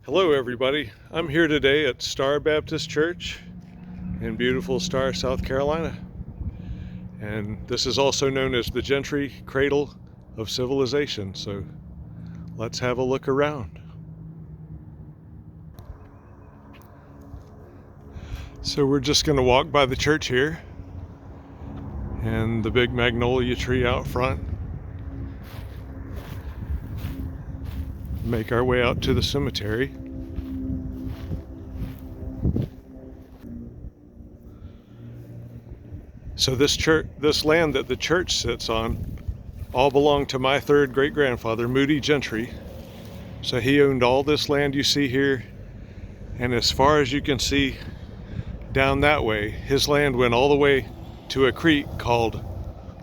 Hello everybody, I'm here today at Starr Baptist Church in beautiful Starr, South Carolina. And this is also known as the Gentry Cradle of Civilization, so let's have a look around. So we're just going to walk by the church here and the big magnolia tree out front. Make our way out to the cemetery. So this land that the church sits on all belonged to my third great-grandfather, Moody Gentry. So he owned all this land you see here, and as far as you can see down that way, his land went all the way to a creek called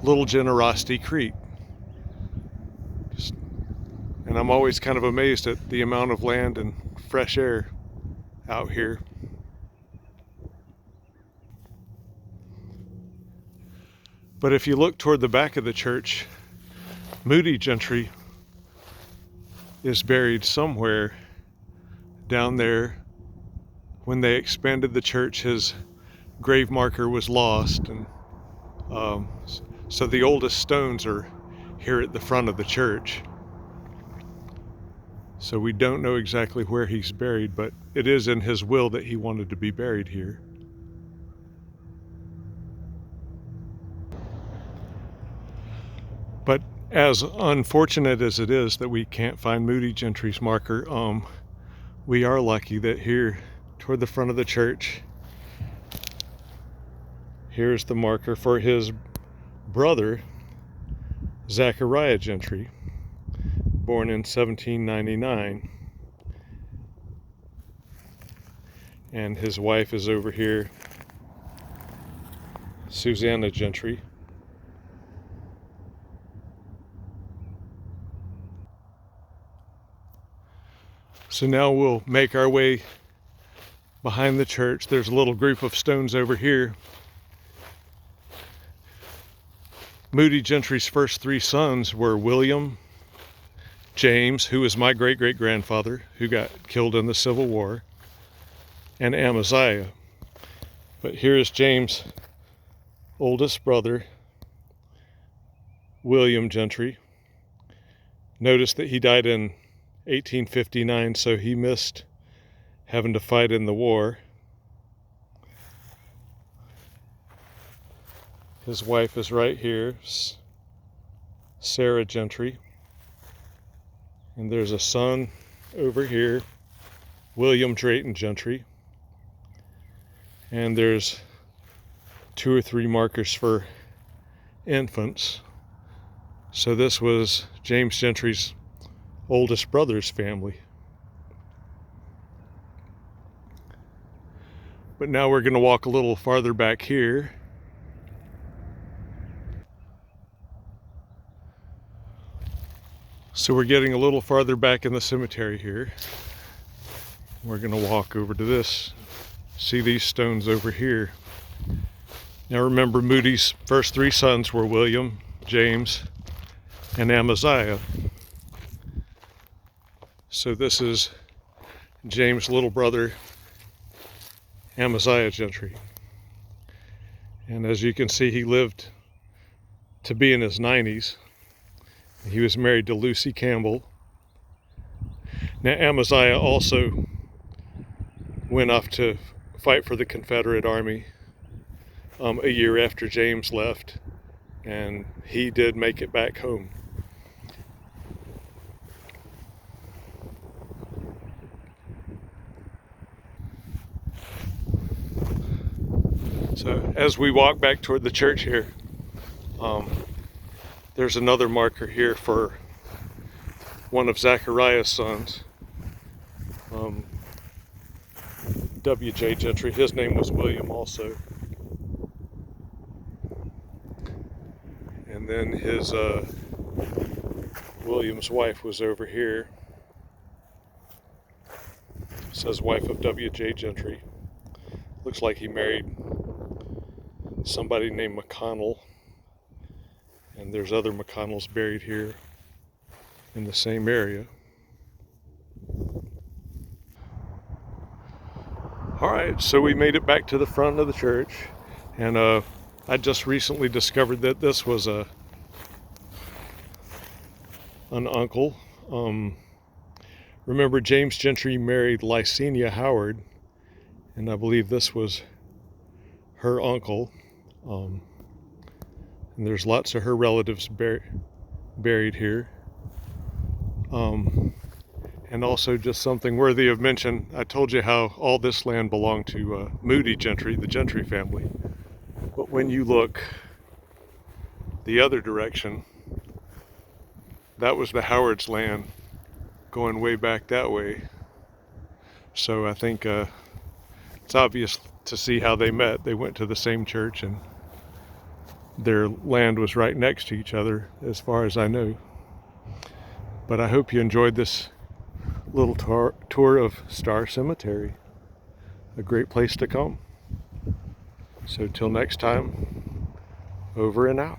Little Generosity Creek. And I'm always kind of amazed at the amount of land and fresh air out here. But if you look toward the back of the church, Moody Gentry is buried somewhere down there. When they expanded the church, his grave marker was lost, and so the oldest stones are here at the front of the church. So we don't know exactly where he's buried, but it is in his will that he wanted to be buried here. But as unfortunate as it is that we can't find Moody Gentry's marker, we are lucky that here toward the front of the church, here's the marker for his brother, Zachariah Gentry, born in 1799. And his wife is over here, Susanna Gentry. So now we'll make our way behind the church. There's a little group of stones over here. Moody Gentry's first three sons were William, James, who was my great-great-grandfather, who got killed in the Civil War, and Amaziah. But here is James' oldest brother, William Gentry. Notice that he died in 1859, so he missed having to fight in the war. His wife is right here, Sarah Gentry. And there's a son over here, William Drayton Gentry. And there's 2 or 3 markers for infants. So this was James Gentry's oldest brother's family. But now we're going to walk a little farther back here. So we're getting a little farther back in the cemetery here. We're going to walk over to this. See these stones over here. Now remember, Moody's first 3 sons were William, James, and Amaziah. So this is James' little brother, Amaziah Gentry. And as you can see, he lived to be in his 90s. He was married to Lucy Campbell. Now Amaziah also went off to fight for the Confederate Army a year after James left, and he did make it back home. So as we walk back toward the church here, there's another marker here for one of Zachariah's sons, W.J. Gentry. His name was William also. And then his William's wife was over here. It says wife of W.J. Gentry. Looks like he married somebody named McConnell. And there's other McConnells buried here in the same area. Alright, so we made it back to the front of the church, and I just recently discovered that this was an uncle. Remember, James Gentry married Lysenia Howard, and I believe this was her uncle. And there's lots of her relatives buried here. And also, just something worthy of mention, I told you how all this land belonged to Moody Gentry, the Gentry family. But when you look the other direction, that was the Howard's land, going way back that way. So I think it's obvious to see how they met. They went to the same church, and their land was right next to each other, as far as I know. But I hope you enjoyed this little tour of Starr Cemetery. A great place to come. So till next time, over and out.